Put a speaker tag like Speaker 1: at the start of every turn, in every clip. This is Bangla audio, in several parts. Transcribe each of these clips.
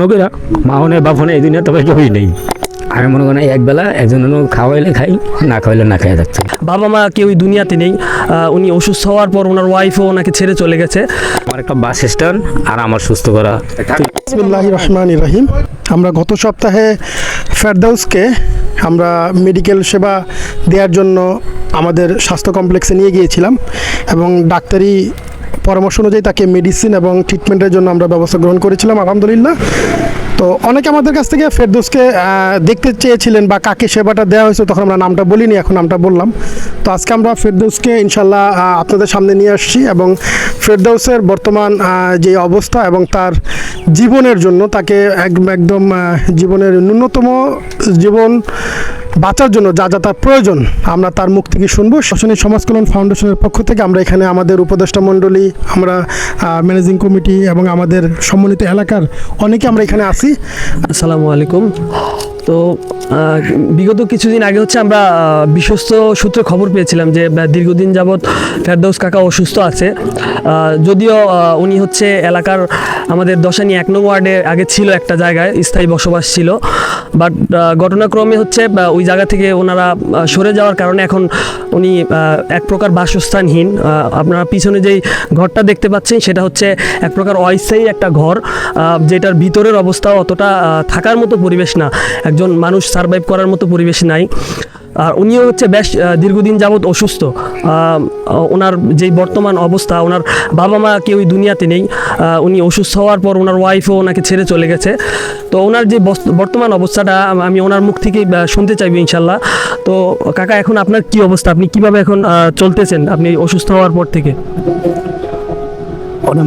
Speaker 1: লোকেরা মাহনে বাফনে এই দুনিয়া তবে কেউই নেই। আমি মনে করি একবেলা একজন খাওয়াইলে খাই, না খাওয়াইলে না খাই যাচ্ছে।
Speaker 2: বাবা মা কেউই দুনিয়াতে নেই। উনি অসুস্থ হওয়ার পর ওনার ওয়াইফও ওনাকে ছেড়ে চলে গেছে।
Speaker 1: আমার একটা বাস স্ট্যান্ড আর আমার সুস্থ করা।
Speaker 3: বিসমিল্লাহির রহমানির রহিম। আমরা গত সপ্তাহে ফেরদাউসকে আমরা মেডিকেল সেবা দেওয়ার জন্য আমাদের স্বাস্থ্য কমপ্লেক্সে নিয়ে গিয়েছিলাম এবং ডাক্তারি পরামর্শ অনুযায়ী তাকে মেডিসিন এবং ট্রিটমেন্টের জন্য আমরা ব্যবস্থা গ্রহণ করেছিলাম আলহামদুলিল্লাহ। তো অনেকে আমাদের কাছ থেকে ফেরদৌসকে দেখতে চেয়েছিলেন বা কাকে সেবাটা দেওয়া হয়েছে, তখন আমরা নামটা বলিনি, এখন নামটা বললাম। তো আজকে আমরা ফেরদৌসকে ইনশাল্লাহ আপনাদের সামনে নিয়ে আসছি এবং ফেরদৌসের বর্তমান যে অবস্থা এবং তার জীবনের জন্য তাকে একদম জীবনের ন্যূনতম জীবন বাঁচার জন্য যা যা তার প্রয়োজন আমরা তার মুখ থেকে শুনবো। শাসনী সমাজ কল্যাণ ফাউন্ডেশনের পক্ষ থেকে আমরা এখানে আমাদের উপদেষ্টা মণ্ডলী, আমরা ম্যানেজিং কমিটি এবং আমাদের সম্মানিত এলাকার অনেকে আমরা এখানে আছি।
Speaker 2: আসসালামু আলাইকুম। তো বিগত কিছুদিন আগে আমরা বিশ্বস্ত সূত্রে খবর পেয়েছিলাম যে দীর্ঘদিন যাবৎ ফেরদৌস কাকা অসুস্থ আছে। যদিও উনি এলাকার আমাদের দশানী 1 নং ওয়ার্ডে আগে ছিল একটা জায়গায় স্থায়ী বসবাস ছিল, বাট ঘটনাক্রমে ওই জায়গা থেকে ওনারা সরে যাওয়ার কারণে এখন উনি এক প্রকার বাসস্থানহীন। আপনারা পিছনে যেই ঘরটা দেখতে পাচ্ছেন সেটা এক প্রকার অস্থায়ী একটা ঘর, যেটার ভিতরের অবস্থাও অতটা থাকার মতো পরিবেশ না, একজন মানুষ সারভাইভ করার মতো পরিবেশ নাই। আর উনিও বেশ দীর্ঘদিন যাবৎ অসুস্থ। ওনার যেই বর্তমান অবস্থা, ওনার বাবা মা কেউই দুনিয়াতে নেই। উনি অসুস্থ হওয়ার পর ওনার ওয়াইফও ওনাকে ছেড়ে চলে গেছে। তো ওনার যে বর্তমান অবস্থাটা আমি ওনার মুখ থেকেই শুনতে চাইবো ইনশাল্লাহ। তো কাকা, এখন আপনার কি অবস্থা? আপনি কিভাবে এখন চলতেছেন আপনি অসুস্থ হওয়ার পর থেকে?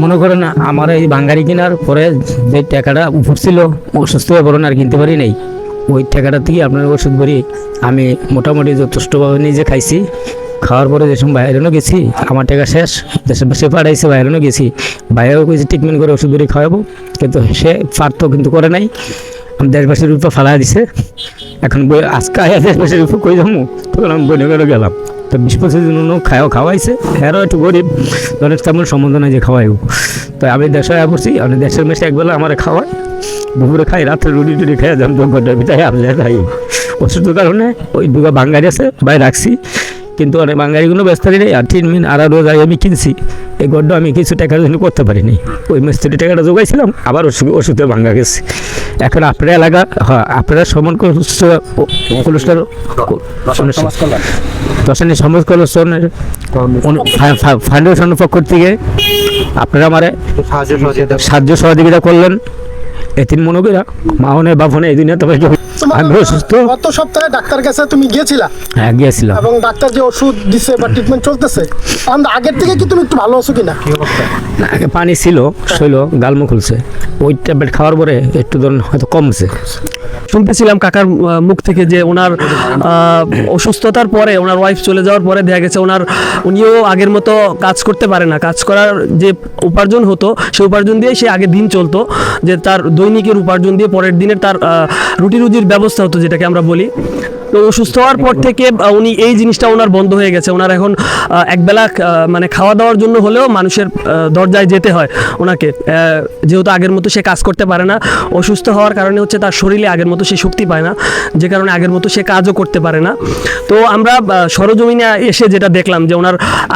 Speaker 1: মনে করেন আমার এই বাঙ্গারি কেনার পরে যে টাকাটা উঠছিল অসুস্থ হয়ে পড়ুন আর কিনতে পারি নাই, ওই টাকাটা থেকে আপনার ওষুধ ভরি আমি মোটামুটি যথেষ্টভাবে নিজে খাইছি। খাওয়ার পরে যে সময় বাইরেও গেছি, আমার টাকা শেষ, দেশে বসে পাঠাইছে, বাইরেও গেছি, বাইরেও কিছু ট্রিটমেন্ট করে ওষুধ ভরি খাওয়াবো, কিন্তু সে পারত কিন্তু করে নাই। আমি দেশবাসীর উপর ফালা দিছে। এখন আজকে আয়া দেশবাসীর উপর কই যাবো, তখন আমি বনে করে গেলাম। তো 20-25 জন খাওয়াইছে, হ্যাঁ একটু গরিব, অনেক তেমন সম্বন্ধ নাই যে খাওয়াইব। তো আমি দেশে পড়ছি, আমি দেশের মেসে একবেলা আমার খাওয়াই, দুপুরে খাই, রাত্রে রুটি টুটি খাই, যাম তো ঘরটার ভিতরে আপনি খাই। অসুস্থর কারণে ওই দুটো বাঙ্গারি আছে বাইরে রাখছি, কিন্তু অনেক বাঙ্গারিগুলো ব্যস্ত নেই। আর 3 মিন আরও রোজাই আমি কিনছি, এই গড্ডা আমি কিছু টাকার জন্য করতে পারিনি। ওই মিস্ত্রি টাকাটা জোগাইছিলাম, আবার ওষুধে ভাঙ্গা গেছে। এখন আপনার এলাকা, হ্যাঁ আপনারা সমন দশানী সমাজ কল্যাণের ফাউন্ডেশনের পক্ষ থেকে আপনারা আমার সাহায্য সহযোগিতা করলেন। এতিম মনোকেরা মাহনে বাফনে এই দুনিয়া তবে আমি অসুস্থ।
Speaker 3: গত সপ্তাহে ডাক্তার কাছে তুমি গিয়েছিলা?
Speaker 1: হ্যাঁ গিয়েছিলাম,
Speaker 3: এবং ডাক্তার যে ওষুধ দিছে বা ট্রিটমেন্ট চলতেছে, আগের থেকে কি তুমি একটু ভালো আছো কিনা?
Speaker 1: আগে পানি ছিল, শৈল গালমুখ খুলছে, ওই ট্যাবলেট খাওয়ার পরে একটু ধরুন হয়তো কমছে।
Speaker 2: শুনতেছিলাম কাকার মুখ থেকে যে ওনার অসুস্থতার পরে ওনার ওয়াইফ চলে যাওয়ার পরে দেখা গেছে উনিও আগের মতো কাজ করতে পারে না। কাজ করার যে উপার্জন হতো সেই উপার্জন দিয়ে সে আগে দিন চলতো, যে তার দৈনিকের উপার্জন দিয়ে পরের দিনের তার রুটি রুজির ব্যবস্থা হতো, যেটাকে আমরা বলি। তো অসুস্থ হওয়ার পর থেকে উনি এই জিনিসটা ওনার বন্ধ হয়ে গেছে। ওনার এখন একবেলা মানে খাওয়া দাওয়ার জন্য হলেও মানুষের দরজায় যেতে হয় ওনাকে, যেহেতু আগের মতো সে কাজ করতে পারে না। অসুস্থ হওয়ার কারণে তার শরীরে আগের মতো সে শক্তি পায় না, যে কারণে আগের মতো সে কাজও করতে পারে না। তো আমরা সরজমিনে এসে যেটা দেখলাম যে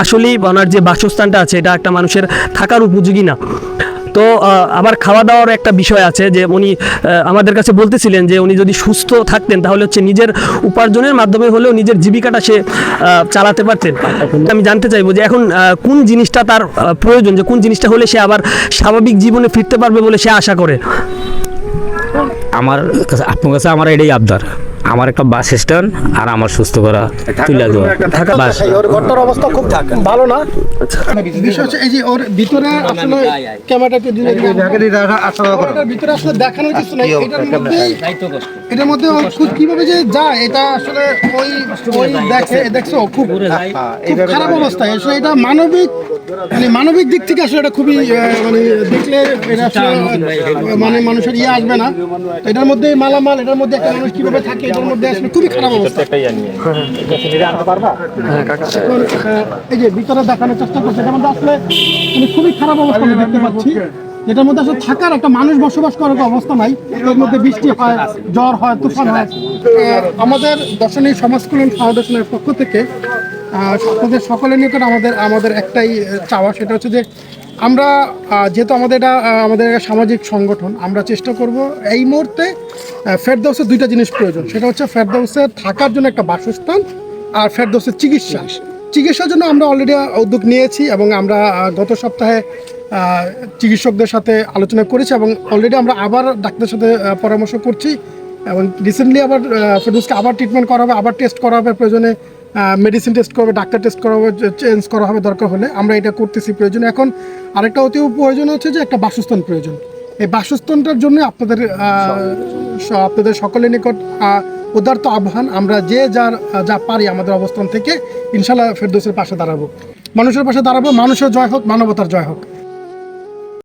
Speaker 2: আসলেই ওনার যে বাসস্থানটা আছে এটা একটা মানুষের থাকার উপযোগী না। তো আবার খাওয়া দাওয়ার একটা বিষয় আছে, যে উনি আমাদের কাছে বলতেছিলেন যে উনি যদি সুস্থ থাকতেন তাহলে নিজের উপার্জনের মাধ্যমে হলেও নিজের জীবিকাটা সে চালাতে পারতেন। আমি জানতে চাইবো যে এখন কোন জিনিসটা তার প্রয়োজন, যে কোন জিনিসটা হলে সে আবার স্বাভাবিক জীবনে ফিরতে পারবে বলে সে আশা করে।
Speaker 1: আমার কাছে, আপনার কাছে আমার এটাই আবদার, আমার একটা বাস স্ট্যান্ড আর আমার সুস্থ করা তুলে দেওয়া।
Speaker 3: ওর ঘরটার অবস্থা খুব ভালো না। বিষয় হচ্ছে এই যে ওর ভিতরে আসলে ক্যামেরাটা ভিতরে আসলে দেখানোর কিছু নাই। এটার মধ্যে খুব কিভাবে যে যায় এটা আসলে ওই দেখছো খুব খারাপ অবস্থায়। আসলে এটা মানবিক দিক থেকে আসলে এটা খুবই মানে দেখলে এটা আসলে মানে মানুষের আসবে না। এটার মধ্যে মালামাল, এটার মধ্যে একটা মানুষ কিভাবে থাকে, এটার মধ্যে আসলে খুবই খারাপ অবস্থা। এই যে ভিতরে দেখানোর চেষ্টা করছে, এটার মধ্যে আসলে খুবই খারাপ অবস্থা দেখতে পাচ্ছি। যেটার মধ্যে আসলে থাকার একটা মানুষ বসবাস করার অবস্থা নাই। এর মধ্যে বৃষ্টি হয়, ঝড় হয়, তুফান হয়। আমাদের দর্শনী সমাজ কল্যাণ ফাউন্ডেশনের পক্ষ থেকে আপনাদের সকলের নিকট আমাদের একটাই চাওয়া, সেটা হচ্ছে যে আমরা যেহেতু আমাদের একটা সামাজিক সংগঠন, আমরা চেষ্টা করব এই মুহূর্তে ফেরদৌসের দুইটা জিনিস প্রয়োজন। সেটা হচ্ছে ফেরদৌসের থাকার জন্য একটা বাসস্থান, আর ফেরদৌসের চিকিৎসার জন্য আমরা অলরেডি উদ্যোগ নিয়েছি এবং আমরা গত সপ্তাহে চিকিৎসকদের সাথে আলোচনা করেছি এবং অলরেডি আমরা আবার ডাক্তারের সাথে পরামর্শ করছি এবং রিসেন্টলি আবার ফেরদৌসকে আবার ট্রিটমেন্ট করা হবে, আবার টেস্ট করা হবে, প্রয়োজনে মেডিসিন টেস্ট করা হবে, ডাক্তার টেস্ট করা হবে, চেঞ্জ করা হবে দরকার হলে। আমরা এটা করতেছি প্রয়োজনে। এখন আরেকটা অতি প্রয়োজন হচ্ছে যে একটা বাসস্থান প্রয়োজন। এই বাসস্থানটার জন্য আপনাদের সকলের নিকট উদারত আহ্বান, আমরা যে যা পারি আমাদের অবস্থান থেকে ইনশাল্লাহ ফেরদৌসের পাশে দাঁড়াবো, মানুষের পাশে দাঁড়াবো। মানুষের জয় হোক, মানবতার জয় হোক।